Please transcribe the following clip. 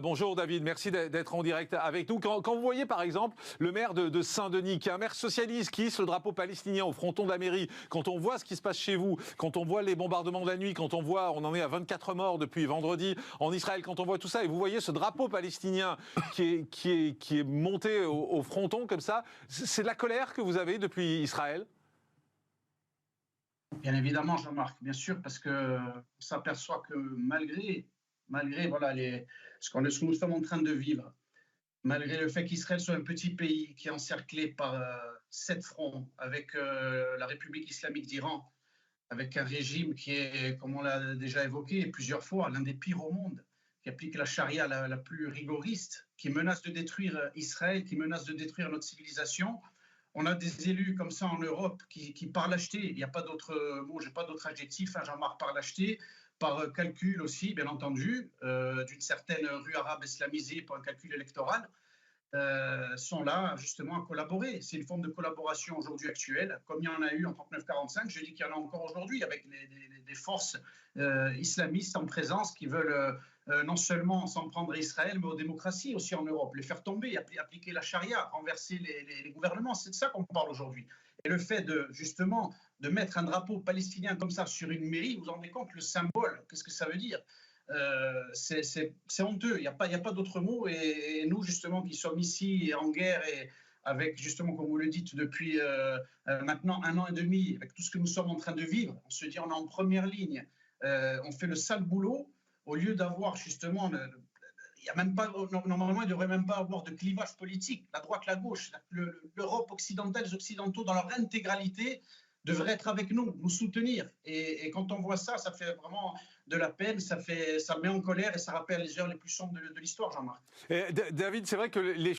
Bonjour David, merci d'être en direct avec nous. Quand vous voyez par exemple le maire de Saint-Denis, qui est un maire socialiste, qui hisse le drapeau palestinien au fronton de la mairie, quand on voit ce qui se passe chez vous, quand on voit les bombardements de la nuit, quand on voit, on en est à 24 morts depuis vendredi en Israël, quand on voit tout ça, et vous voyez ce drapeau palestinien qui est monté au fronton comme ça, c'est de la colère que vous avez depuis Israël? Bien évidemment, Jean-Marc, bien sûr, parce qu'on s'aperçoit que malgré voilà, ce que nous sommes en train de vivre, malgré le fait qu'Israël soit un petit pays qui est encerclé par 7 fronts, avec la République islamique d'Iran, avec un régime qui est, comme on l'a déjà évoqué plusieurs fois, l'un des pires au monde, qui applique la charia la plus rigoriste, qui menace de détruire Israël, qui menace de détruire notre civilisation. On a des élus comme ça en Europe qui par lâcheté, il n'y a pas d'autre mot, j'ai pas d'autre adjectif, hein, Jean-Marc, par lâcheté, par calcul aussi, bien entendu, d'une certaine rue arabe islamisée pour un calcul électoral, sont là justement à collaborer. C'est une forme de collaboration aujourd'hui actuelle, comme il y en a eu en 39-45, je dis qu'il y en a encore aujourd'hui avec des forces islamistes en présence qui veulent non seulement s'en prendre à Israël, mais aux démocraties aussi en Europe, les faire tomber, appliquer la charia, renverser les gouvernements. C'est de ça qu'on parle aujourd'hui. Et le fait justement de mettre un drapeau palestinien comme ça sur une mairie, vous vous rendez compte le symbole, qu'est-ce que ça veut dire? C'est honteux, il n'y a pas d'autre mot. Et nous, justement, qui sommes ici en guerre et avec, justement, comme vous le dites, depuis maintenant 1 an et demi, avec tout ce que nous sommes en train de vivre, on se dit on est en première ligne, on fait le sale boulot, au lieu d'avoir justement, il y a même pas, normalement, il ne devrait même pas avoir de clivage politique, la droite, la gauche, l'Europe occidentale, les Occidentaux dans leur intégralité devraient être avec nous, nous soutenir. Et quand on voit ça, ça fait vraiment de la peine, ça met en colère et ça rappelle les heures les plus sombres de l'histoire, Jean-Marc. David, c'est vrai que les